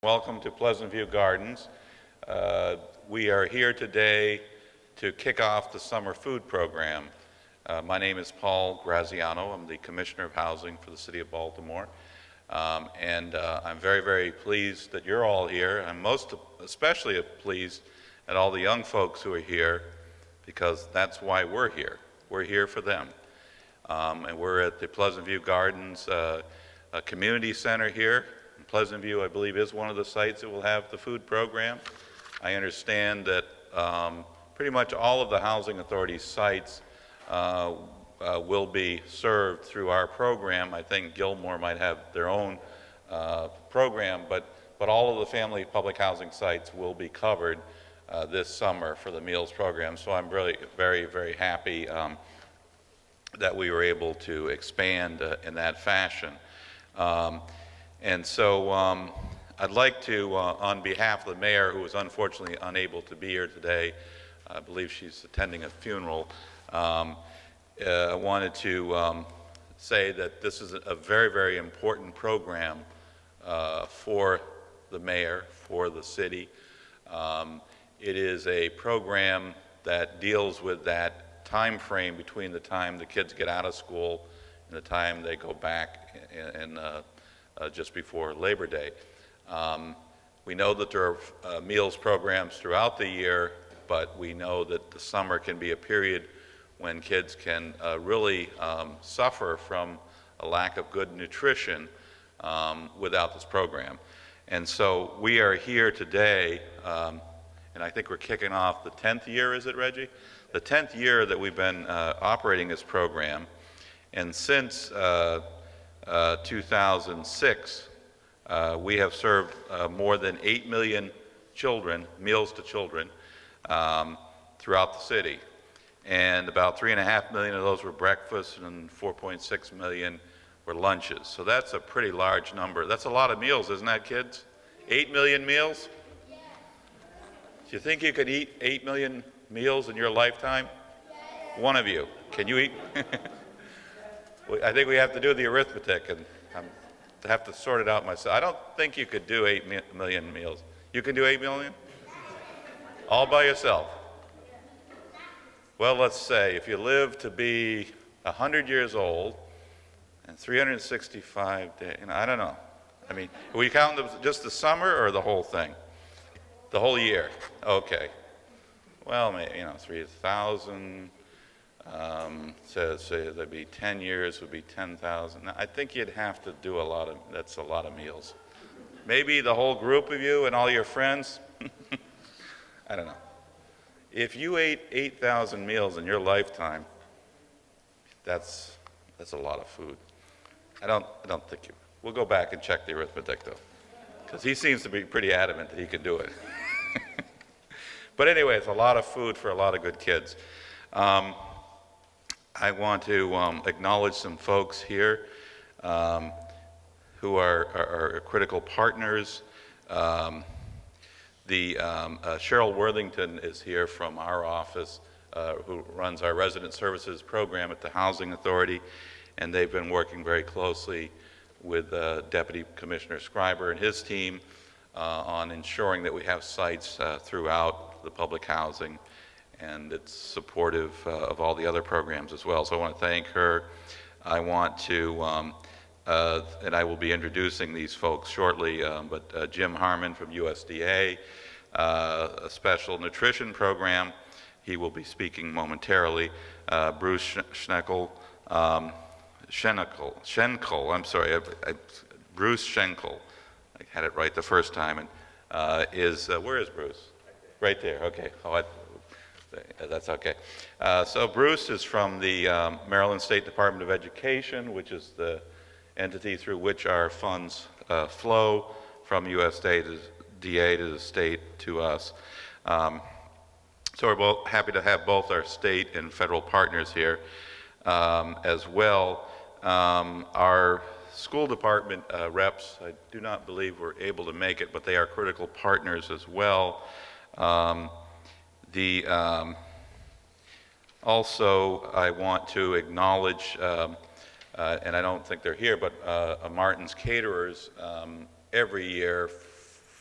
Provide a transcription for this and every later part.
Welcome to Pleasant View Gardens. We are here today to kick off the summer food program. My name is Paul Graziano. I'm the Commissioner of Housing for the City of Baltimore. I'm very, very pleased that you're all here. I'm most especially pleased at all the young folks who are here, because that's why we're here. We're here for them. And we're at the Pleasant View Gardens Community Center here. Pleasant View, I believe, is one of the sites that will have the food program. I understand that pretty much all of the Housing Authority sites will be served through our program. I think Gilmore might have their own program, but all of the family public housing sites will be covered this summer for the meals program. So I'm really very, very happy that we were able to expand in that fashion. I'd like to, on behalf of the mayor, who is unfortunately unable to be here today, I believe she's attending a funeral, I wanted to say that this is a very, very important program for the mayor, for the city. It is a program that deals with that time frame between the time the kids get out of school and the time they go back and just before Labor Day. We know that there are meals programs throughout the year, but we know that the summer can be a period when kids can really suffer from a lack of good nutrition without this program. And so we are here today, and I think we're kicking off the 10th year, is it, Reggie? The 10th year that we've been operating this program. And since 2006, we have served more than 8 million children, meals to children, throughout the city. And about 3.5 million of those were breakfasts and 4.6 million were lunches. So that's a pretty large number. That's a lot of meals, isn't that, kids? 8 million meals? Yes. Do you think you could eat 8 million meals in your lifetime? Yes. One of you. Can you eat? I think we have to do the arithmetic, and I have to sort it out myself. I don't think you could do 8 million meals. You can do 8 million? All by yourself? Well, let's say if you live to be 100 years old and 365 days, I don't know. I mean, are we counting just the summer or the whole thing? The whole year. Okay. Well, maybe, 3,000. So there'd be 10 years would be 10,000. I think you'd have to do that's a lot of meals. Maybe the whole group of you and all your friends. I don't know. If you ate 8,000 meals in your lifetime, that's a lot of food. I don't think you. We'll go back and check the arithmetic though, because he seems to be pretty adamant that he can do it. But anyway, it's a lot of food for a lot of good kids. I want to acknowledge some folks here who are critical partners. Cheryl Worthington is here from our office, who runs our resident services program at the Housing Authority, and they've been working very closely with Deputy Commissioner Schreiber and his team on ensuring that we have sites throughout the public housing, and it's supportive of all the other programs as well. So I want to thank her. I want to, and I will be introducing these folks shortly, but Jim Harmon from USDA, a special nutrition program. He will be speaking momentarily. Bruce Schenkel, I'm sorry, Bruce Schenkel. I had it right the first time. And where is Bruce? Right there, okay. That's okay. So Bruce is from the Maryland State Department of Education, which is the entity through which our funds flow from USDA to the state to us. So we're both happy to have both our state and federal partners here as well. Our school department reps, I do not believe were able to make it, but they are critical partners as well. Also, I want to acknowledge, and I don't think they're here, but Martin's Caterers every year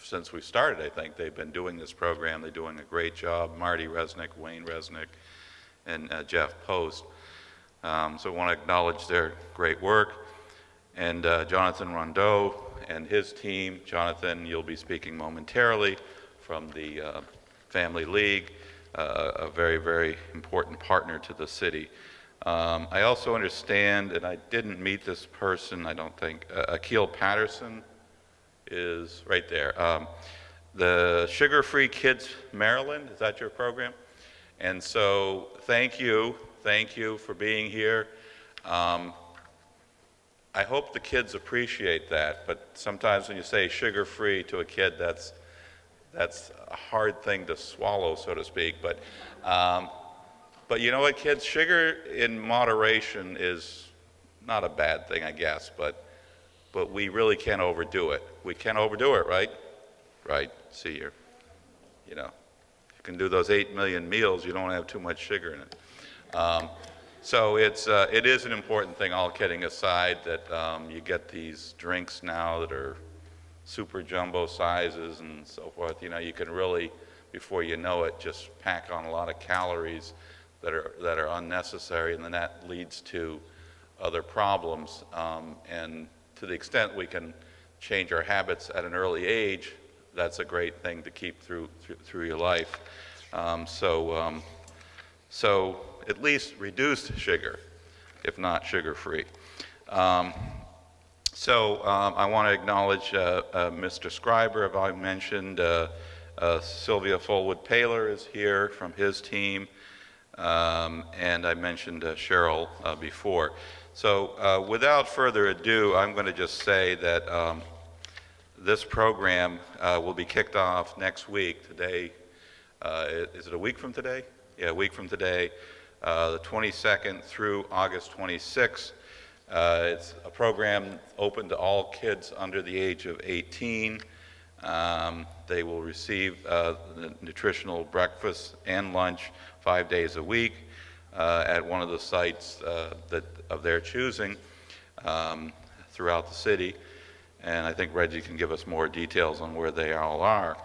since we started, I think. They've been doing this program. They're doing a great job. Marty Resnick, Wayne Resnick, and Jeff Post. So I want to acknowledge their great work. And Jonathan Rondeau and his team. Jonathan, you'll be speaking momentarily from the Family League, a very, very important partner to the city. I also understand, and I didn't meet this person, I don't think, Akil Patterson is right there. The Sugar Free Kids Maryland, is that your program? And so thank you for being here. I hope the kids appreciate that, but sometimes when you say sugar-free to a kid, that's a hard thing to swallow, so to speak. But you know what, kids? Sugar in moderation is not a bad thing, I guess, but we really can't overdo it. We can't overdo it, right? Right. See, you know, if you can do those 8 million meals, you don't have too much sugar in it. So it is an important thing, all kidding aside, that you get these drinks now that are super jumbo sizes and so forth. You know, you can really, before you know it, just pack on a lot of calories that are unnecessary, and then that leads to other problems. And to the extent we can change our habits at an early age, that's a great thing to keep through your life. So at least reduced sugar, if not sugar-free. I want to acknowledge Mr. Scriber, as I mentioned. Sylvia Fullwood-Paler is here from his team, and I mentioned Cheryl before. So without further ado, I'm going to just say that this program will be kicked off next week. Today, is it a week from today? Yeah, a week from today, the 22nd through August 26th. It's a program open to all kids under the age of 18. They will receive the nutritional breakfast and lunch 5 days a week at one of the sites of their choosing throughout the city. And I think Reggie can give us more details on where they all are.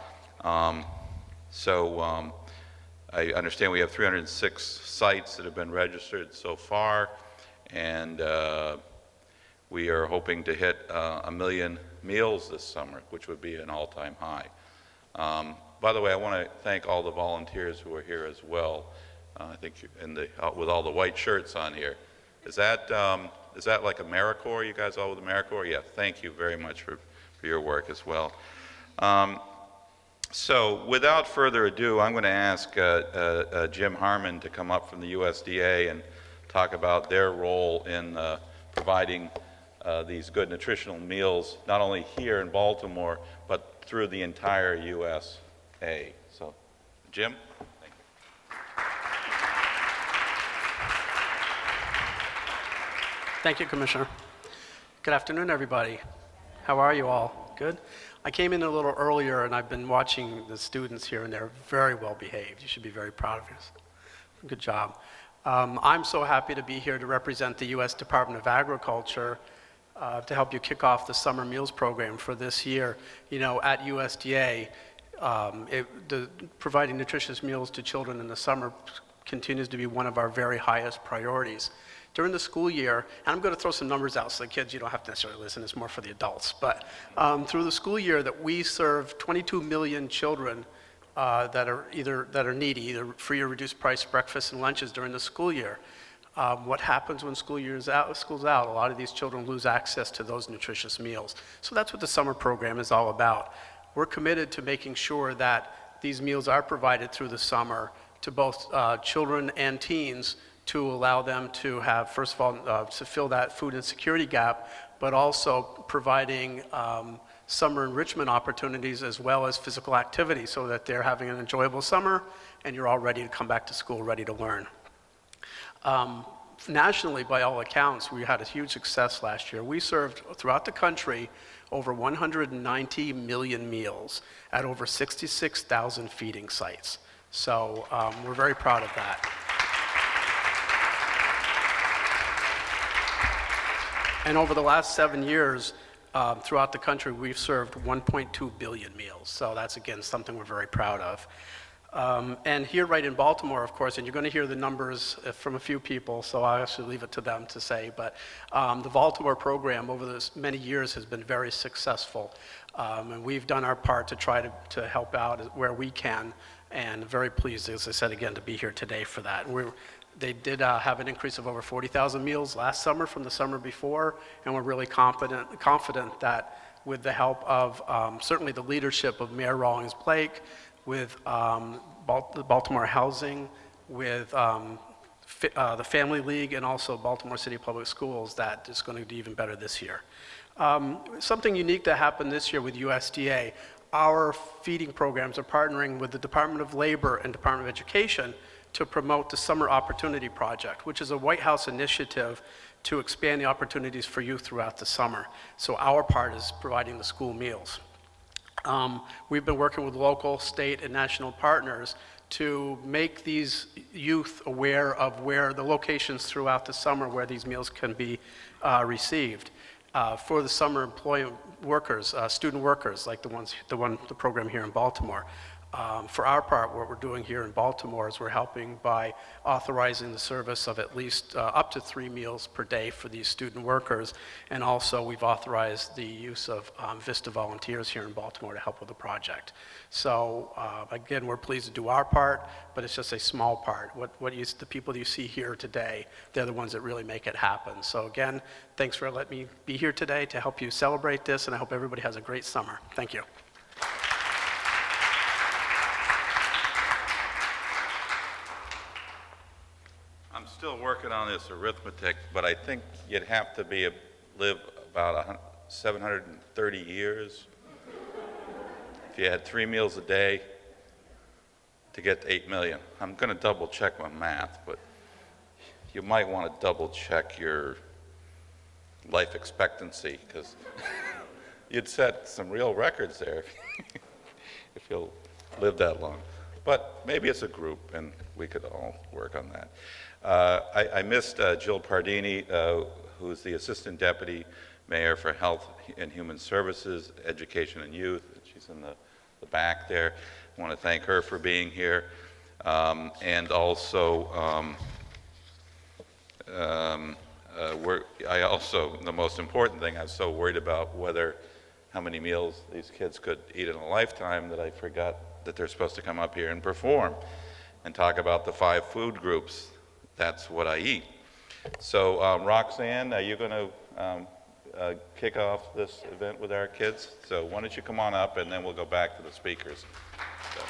I understand we have 306 sites that have been registered so far, and we are hoping to hit 1 million meals this summer, which would be an all-time high. By the way, I want to thank all the volunteers who are here as well. I think with all the white shirts on here. Is that like AmeriCorps? You guys all with AmeriCorps? Yeah, thank you very much for your work as well. So without further ado, I'm going to ask Jim Harmon to come up from the USDA and talk about their role in providing these good nutritional meals, not only here in Baltimore, but through the entire USA. So, Jim? Thank you. Thank you, Commissioner. Good afternoon, everybody. How are you all? Good? I came in a little earlier, and I've been watching the students here, and they're very well behaved. You should be very proud of yourself. Good job. I'm so happy to be here to represent the U.S. Department of Agriculture to help you kick off the summer meals program for this year. You know, at USDA, providing nutritious meals to children in the summer continues to be one of our very highest priorities. During the school year, and I'm going to throw some numbers out so the kids, you don't have to necessarily listen, it's more for the adults, but through the school year that we serve 22 million children that are needy, either free or reduced price breakfasts and lunches during the school year. What happens when school's out? A lot of these children lose access to those nutritious meals. So that's what the summer program is all about. We're committed to making sure that these meals are provided through the summer to both children and teens, to allow them to have, first of all, to fill that food insecurity gap, but also providing summer enrichment opportunities as well as physical activity so that they're having an enjoyable summer and you're all ready to come back to school, ready to learn. Nationally, by all accounts, we had a huge success last year. We served throughout the country over 190 million meals at over 66,000 feeding sites. So we're very proud of that. And over the last 7 years, throughout the country, we've served 1.2 billion meals. So that's, again, something we're very proud of. And here right in Baltimore, of course, and you're going to hear the numbers from a few people, so I'll actually leave it to them to say, but the Baltimore program over this many years has been very successful. And we've done our part to try to help out where we can, and very pleased, as I said again, to be here today for that. They did have an increase of over 40,000 meals last summer from the summer before, and we're really confident that with the help of certainly the leadership of Mayor Rawlings Blake, with the Baltimore Housing, with the Family League, and also Baltimore City Public Schools, that is going to do even better this year. Something unique that happened this year with USDA, our feeding programs are partnering with the Department of Labor and Department of Education to promote the Summer Opportunity Project, which is a White House initiative to expand the opportunities for youth throughout the summer. So our part is providing the school meals. We've been working with local, state, and national partners to make these youth aware of where the locations throughout the summer where these meals can be received. For the summer employment workers, student workers, like the program here in Baltimore. For our part, what we're doing here in Baltimore is we're helping by authorizing the service of at least up to 3 meals per day for these student workers, and also we've authorized the use of VISTA volunteers here in Baltimore to help with the project. So again, we're pleased to do our part, but it's just a small part. The people you see here today, they're the ones that really make it happen. So again, thanks for letting me be here today to help you celebrate this, and I hope everybody has a great summer. Thank you. I'm still working on this arithmetic, but I think you'd have to live about 730 years if you had 3 meals a day to get to 8 million. I'm going to double check my math, but you might want to double check your life expectancy, because you'd set some real records there if you'll live that long. But maybe it's a group, and we could all work on that. I missed Jill Pardini, who's the Assistant Deputy Mayor for Health and Human Services, Education and Youth. She's in the back there. I want to thank her for being here. And also, the most important thing, I was so worried about how many meals these kids could eat in a lifetime that I forgot that they're supposed to come up here and perform and talk about the 5 food groups. That's what I eat. So Roxanne, are you going to kick off this event with our kids? So why don't you come on up, and then we'll go back to the speakers. So.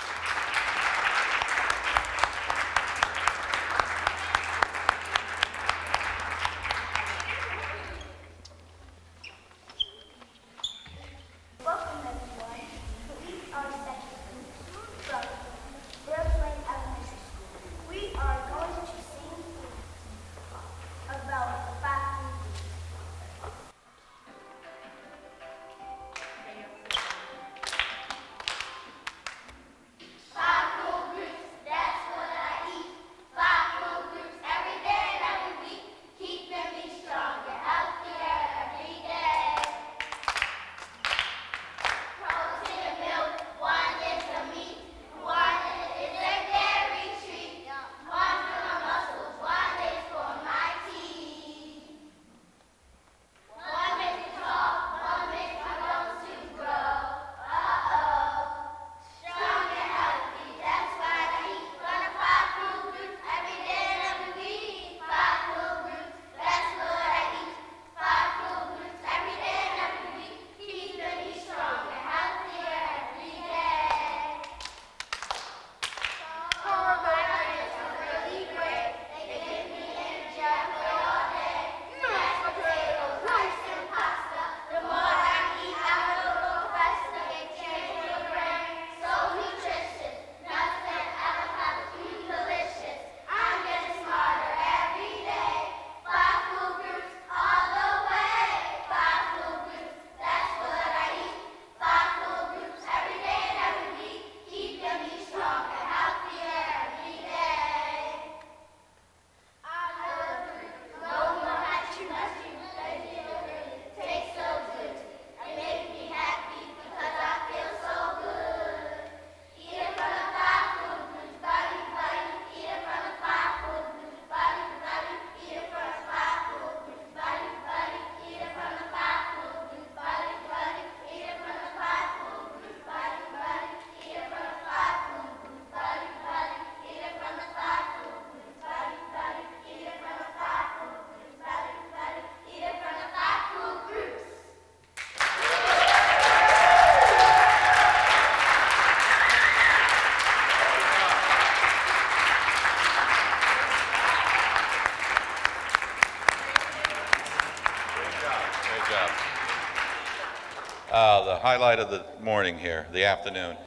highlight of the morning here, the afternoon.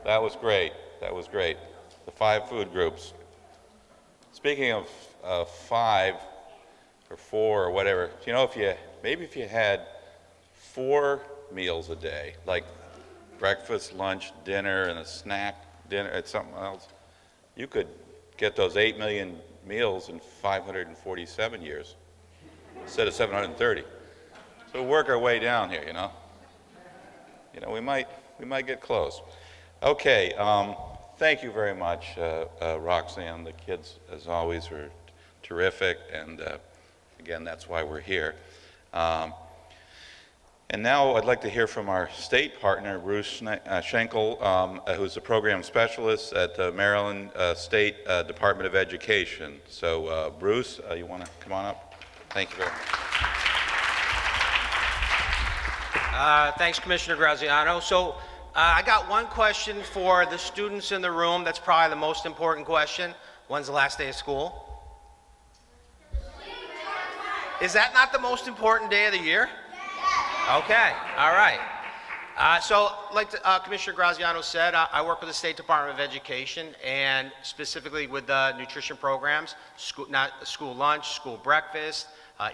That was great. That was great. The 5 food groups. Speaking of 5 or 4 or whatever, you know, maybe if you had 4 meals a day, like breakfast, lunch, dinner, and a snack dinner, and something else, you could get those 8 million meals in 547 years instead of 730. So we'll work our way down here, you know. You know, we might get close. Okay, thank you very much, Roxanne. The kids, as always, were terrific, and again, that's why we're here. And now I'd like to hear from our state partner, Bruce Schenkel, who's the program specialist at the Maryland State Department of Education. So, Bruce, you want to come on up? Thank you very much. Thanks, Commissioner Graziano. So I got one question for the students in the room. That's probably the most important question. When's the last day of school? Is that not the most important day of the year? Okay, all right. So like Commissioner Graziano said, I work with the State Department of Education, and specifically with the nutrition programs, school lunch, school breakfast,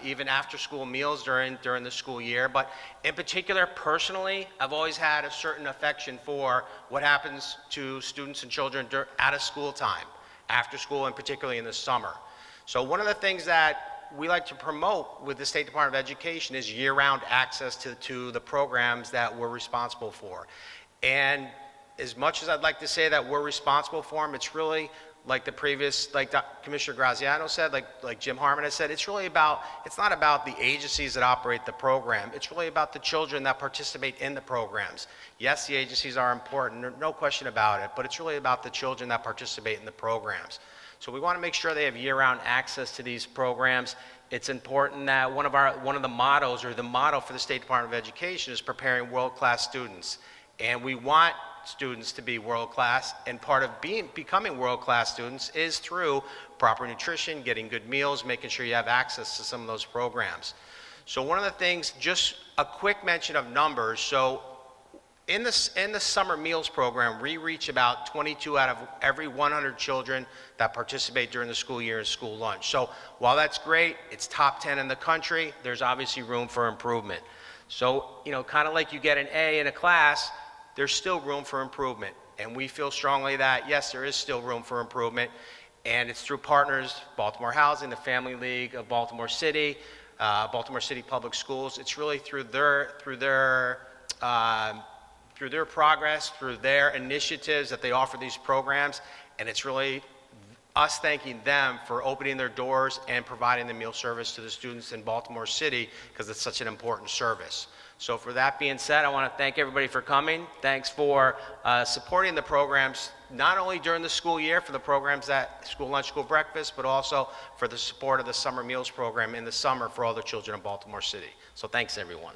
even after school meals during the school year. But in particular, personally, I've always had a certain affection for what happens to students and children out of school time, after school, and particularly in the summer. So one of the things that we like to promote with the State Department of Education is year-round access to the programs that we're responsible for. And as much as I'd like to say that we're responsible for them, it's really like Commissioner Graziano said, like Jim Harmon has said, it's not about the agencies that operate the program. It's really about the children that participate in the programs. Yes, the agencies are important, no question about it, but it's really about the children that participate in the programs. So we want to make sure they have year-round access to these programs. It's important that one of the mottos, or the motto for the State Department of Education, is preparing world-class students. And we want students to be world-class, and part of becoming world-class students is through proper nutrition, getting good meals, making sure you have access to some of those programs. So one of the things, just a quick mention of numbers. So in the summer meals program, we reach about 22 out of every 100 children that participate during the school year in school lunch. So while that's great, it's top 10 in the country, there's obviously room for improvement. So, you know, kind of like you get an A in a class, there's still room for improvement. And we feel strongly that, yes, there is still room for improvement. And it's through partners, Baltimore Housing, the Family League of Baltimore City Public Schools. It's really through their progress, through their initiatives that they offer these programs, and it's really us thanking them for opening their doors and providing the meal service to the students in Baltimore City, because it's such an important service. So for that being said, I want to thank everybody for coming. Thanks for supporting the programs, not only during the school year for the programs that school lunch, school breakfast, but also for the support of the summer meals program in the summer for all the children in Baltimore City. So thanks, everyone.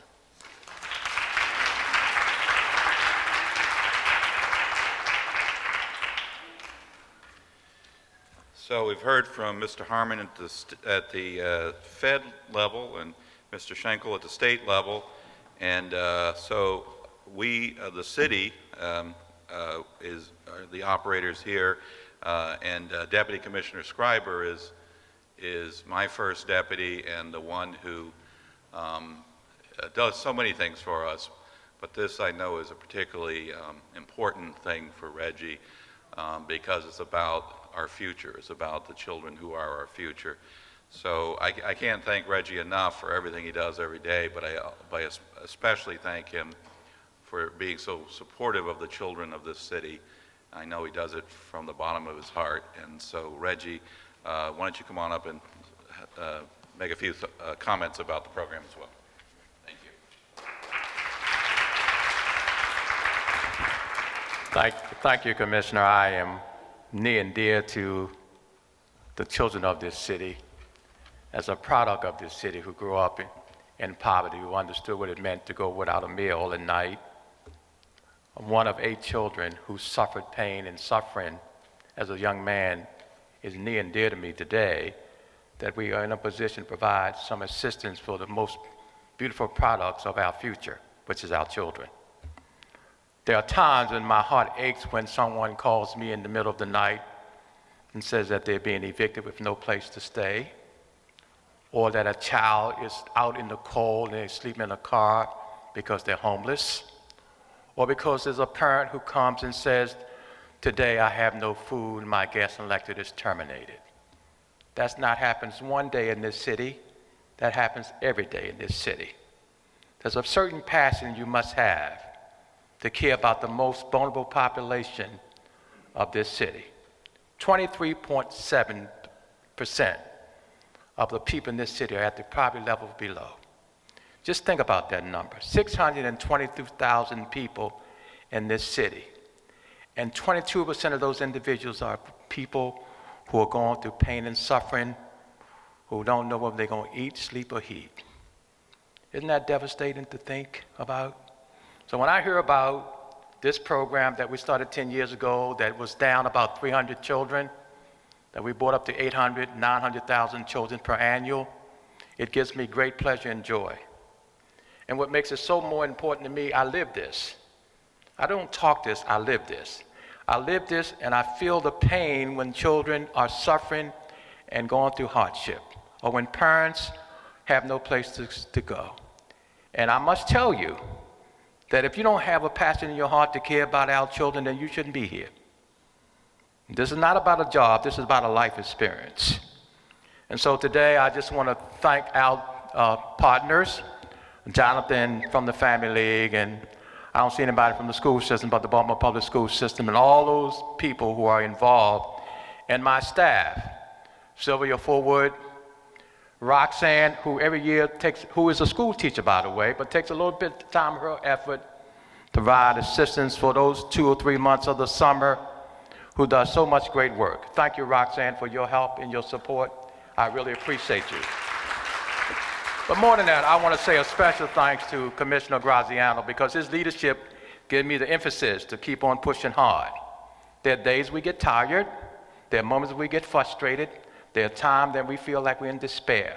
So we've heard from Mr. Harmon at the Fed level and Mr. Schenkel at the state level, and so we, the city, are the operators here, and Deputy Commissioner Schreiber is my first deputy and the one who does so many things for us, but this I know is a particularly important thing for Reggie, because it's about our future. It's about the children who are our future. So I can't thank Reggie enough for everything he does every day, but I especially thank him for being so supportive of the children of this city. I know he does it from the bottom of his heart. And so Reggie, why don't you come on up and make a few comments about the program as well. Thank you. Thank you, Commissioner. I am near and dear to the children of this city. As a product of this city who grew up in poverty, who understood what it meant to go without a meal at night. I'm one of 8 children who suffered pain and suffering as a young man. Is near and dear to me today, that we are in a position to provide some assistance for the most beautiful products of our future, which is our children. There are times when my heart aches when someone calls me in the middle of the night and says that they're being evicted with no place to stay, or that a child is out in the cold and they sleep in a car because they're homeless, or because there's a parent who comes and says, today I have no food and my gas and electric is terminated. That's not happens one day in this city, that happens every day in this city. There's a certain passion you must have to care about the most vulnerable population of this city. 23.7% of the people in this city are at the poverty level below. Just think about that number, 622,000 people in this city. And 22% of those individuals are people who are going through pain and suffering, who don't know whether they're going to eat, sleep, or heat. Isn't that devastating to think about? So when I hear about this program that we started 10 years ago that was down about 300 children, that we brought up to 800, 900,000 children per annual, it gives me great pleasure and joy. And what makes it so more important to me, I live this. I don't talk this, I live this. I live this and I feel the pain when children are suffering and going through hardship, or when parents have no place to go. And I must tell you that if you don't have a passion in your heart to care about our children, then you shouldn't be here. This is not about a job, this is about a life experience. And so today I just want to thank our partners, Jonathan from the Family League, and I don't see anybody from the school system but the Baltimore Public School System, and all those people who are involved, and my staff, Sylvia Forward, Roxanne, who every year who is a school teacher, by the way, but takes a little bit of time, her effort, to provide assistance for those 2 or 3 months of the summer, who does so much great work. Thank you, Roxanne, for your help and your support. I really appreciate you. But more than that, I want to say a special thanks to Commissioner Graziano, because his leadership gave me the emphasis to keep on pushing hard. There are days we get tired. There are moments we get frustrated. There are times that we feel like we're in despair.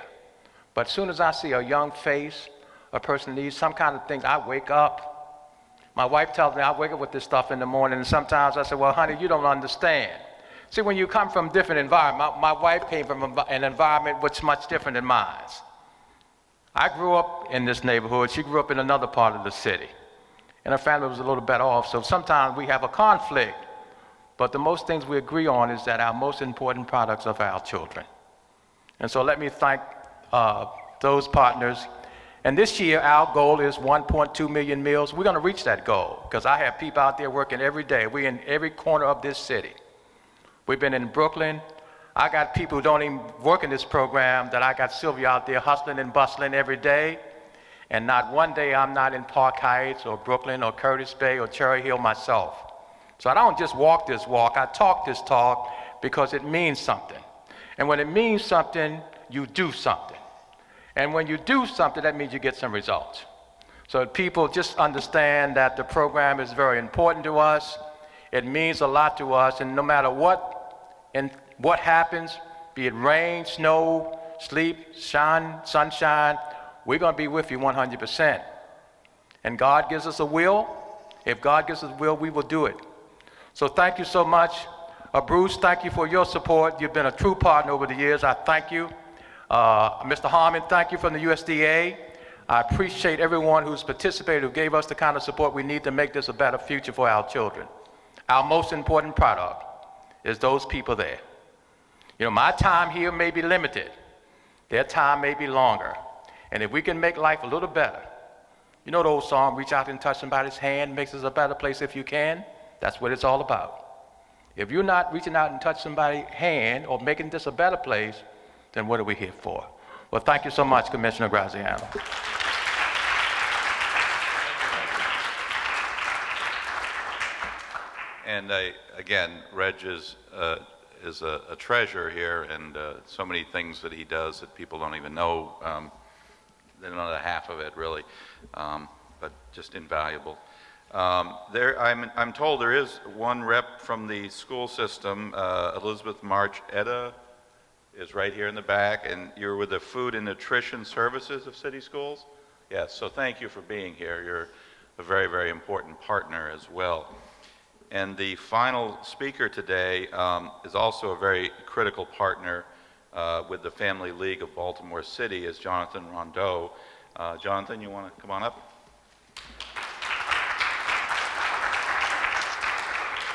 But as soon as I see a young face, a person needs some kind of thing, I wake up. My wife tells me I wake up with this stuff in the morning, and sometimes I say, well, honey, you don't understand. See, when you come from different environments, my wife came from an environment which is much different than mine. I grew up in this neighborhood. She grew up in another part of the city. And her family was a little better off, so sometimes we have a conflict. But the most things we agree on is that our most important products are for our children. And so let me thank those partners. And this year, our goal is 1.2 million meals. We're going to reach that goal because I have people out there working every day. We're in every corner of this city. We've been in Brooklyn. I got people who don't even work in this program that I got Sylvia out there hustling and bustling every day. And not one day I'm not in Park Heights or Brooklyn or Curtis Bay or Cherry Hill myself. So I don't just walk this walk, I talk this talk because it means something. And when it means something, you do something. And when you do something, that means you get some results. So people just understand that the program is very important to us. It means a lot to us, and no matter what happens, be it rain, snow, sleep, sunshine, we're going to be with you 100%. And God gives us a will. If God gives us a will, we will do it. So thank you so much. Bruce, thank you for your support. You've been a true partner over the years. I thank you. Mr. Harmon, thank you from the USDA. I appreciate everyone who's participated, who gave us the kind of support we need to make this a better future for our children. Our most important product is those people there. You know, my time here may be limited. Their time may be longer. And if we can make life a little better, you know the old song, reach out and touch somebody's hand, makes us a better place if you can? That's what it's all about. If you're not reaching out and touch somebody's hand or making this a better place, then what are we here for? Well, thank you so much, Commissioner Graziano. And again, Reg is a treasure here, and so many things that he does that people don't even know. They don't know the half of it, really, but just invaluable. I'm told there is one rep from the school system, Elizabeth March Etta is right here in the back, and you're with the Food and Nutrition Services of City Schools? Yes, so thank you for being here. You're a very, very important partner as well. And the final speaker today is also a very critical partner with the Family League of Baltimore City, is Jonathan Rondeau. Jonathan, you want to come on up?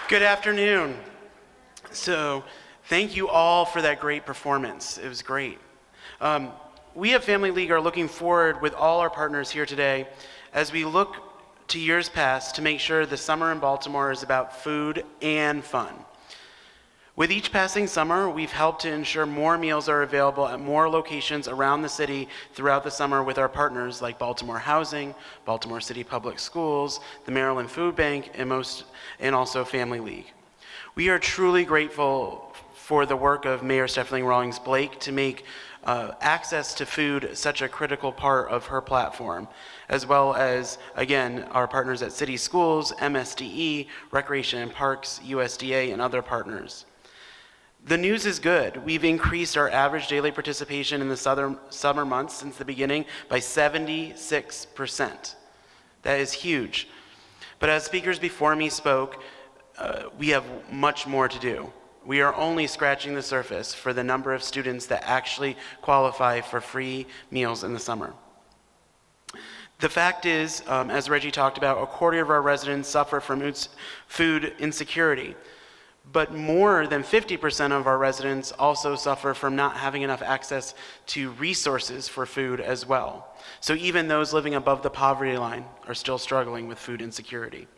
Good afternoon. So, thank you all for that great performance. It was great. We at Family League are looking forward with all our partners here today as we look to years past to make sure the summer in Baltimore is about food and fun. With each passing summer, we've helped to ensure more meals are available at more locations around the city throughout the summer with our partners like Baltimore Housing, Baltimore City Public Schools, the Maryland Food Bank, and also Family League. We are truly grateful for the work of Mayor Stephanie Rawlings Blake to make access to food such a critical part of her platform, as well as, again, our partners at City Schools, MSDE, Recreation and Parks, USDA, and other partners. The news is good. We've increased our average daily participation in the summer months since the beginning by 76%. That is huge. But as speakers before me spoke, we have much more to do. We are only scratching the surface for the number of students that actually qualify for free meals in the summer. The fact is, as Reggie talked about, a quarter of our residents suffer from food insecurity. But more than 50% of our residents also suffer from not having enough access to resources for food as well. So even those living above the poverty line are still struggling with food insecurity.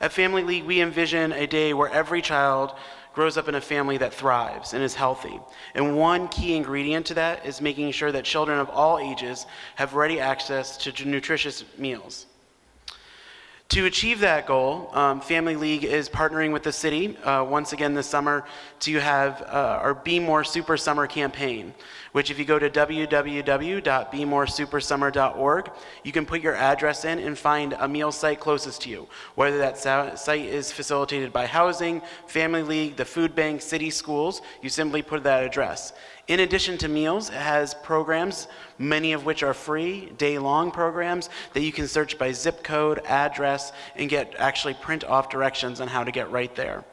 At Family League, we envision a day where every child grows up in a family that thrives and is healthy. And one key ingredient to that is making sure that children of all ages have ready access to nutritious meals. To achieve that goal, Family League is partnering with the city once again this summer to have our Be More Super Summer campaign, which if you go to www.bemoresupersummer.org, you can put your address in and find a meal site closest to you, whether that site is facilitated by Housing, Family League, the Food Bank, City Schools, you simply put that address. In addition to meals, it has programs, many of which are free, day-long programs that you can search by zip code, address, and get actually print off directions on how to get right there.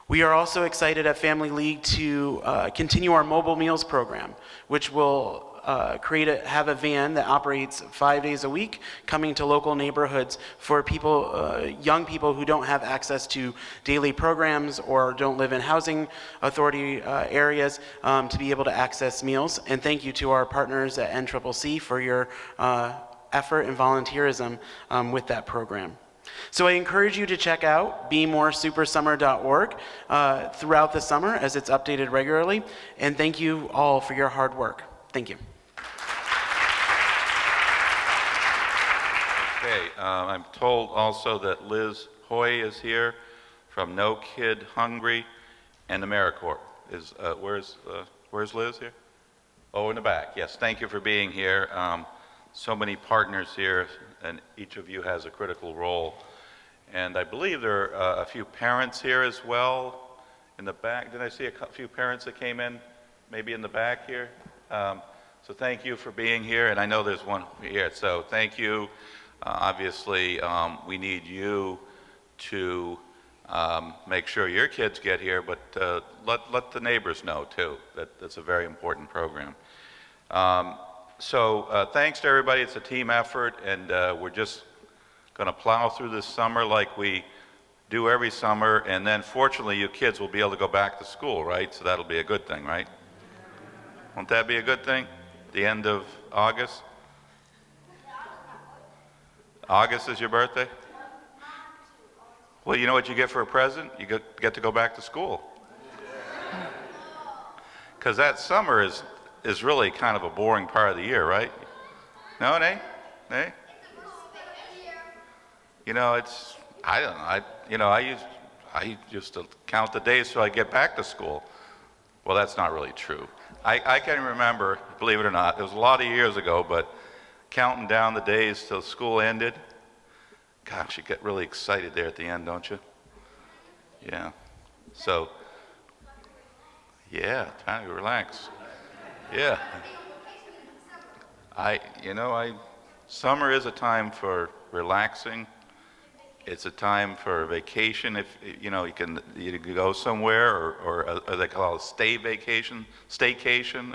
We are also excited at Family League to continue our mobile meals program, which will have a van that operates 5 days a week, coming to local neighborhoods for people, young people who don't have access to daily programs or don't live in housing authority areas to be able to access meals. And thank you to our partners at NCCC for your effort and volunteerism with that program. So I encourage you to check out bemoresupersummer.org throughout the summer as it's updated regularly. And thank you all for your hard work. Thank you. Okay, I'm told also that Liz Hoy is here from No Kid Hungry and AmeriCorps. Where's Liz here? Oh, in the back. Yes, thank you for being here. So many partners here, and each of you has a critical role. And I believe there are a few parents here as well in the back. Did I see a few parents that came in, maybe in the back here? So thank you for being here, and I know there's one here, so thank you. Obviously, we need you to make sure your kids get here, but let the neighbors know too. That's a very important program. So thanks to everybody. It's a team effort, and we're just going to plow through this summer like we do every summer, and then fortunately you kids will be able to go back to school, right? So that'll be a good thing, right? Won't that be a good thing? The end of August? August is your birthday? Well, you know what you get for a present? You get to go back to school. Because that summer is really kind of a boring part of the year, right? No, Nate? Nate? You know, I don't know, I used to count the days till I get back to school. Well, that's not really true. I can remember, believe it or not, it was a lot of years ago, but counting down the days till school ended. Gosh, you get really excited there at the end, don't you? Yeah. So, yeah, time to relax. Yeah. Summer is a time for relaxing. It's a time for vacation. If you know, you can go somewhere, or they call it staycation.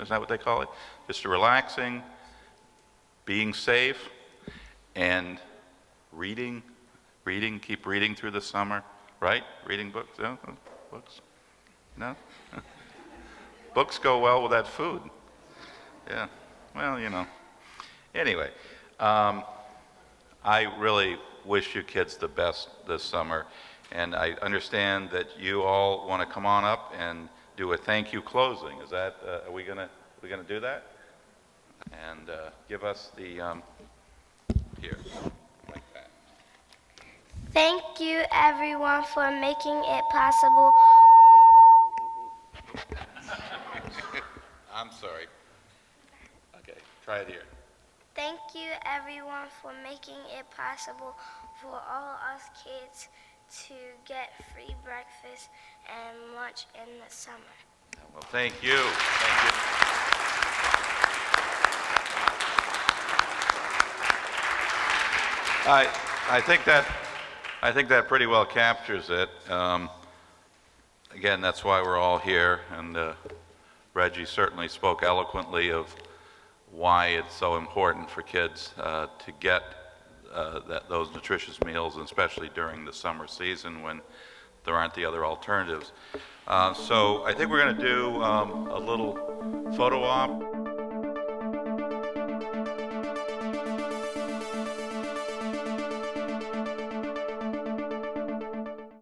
Is that what they call it? Just relaxing, being safe, and reading. Keep reading through the summer, right? Reading books. No? Books. No. Books go well with that food. Yeah. Well, you know. Anyway, I really wish you kids the best this summer, and I understand that you all want to come on up and do a thank you closing. Is that are we gonna do that? And give us the here, like that. Thank you, everyone, for making it possible. I'm sorry. Okay, try it here. Thank you, everyone, for making it possible for all us kids to get free breakfast and lunch in the summer. Well, thank you. Thank you. I think that pretty well captures it. Again, that's why we're all here, and Reggie certainly spoke eloquently of why it's so important for kids to get those nutritious meals, and especially during the summer season when there aren't the other alternatives. So I think we're going to do a little photo op.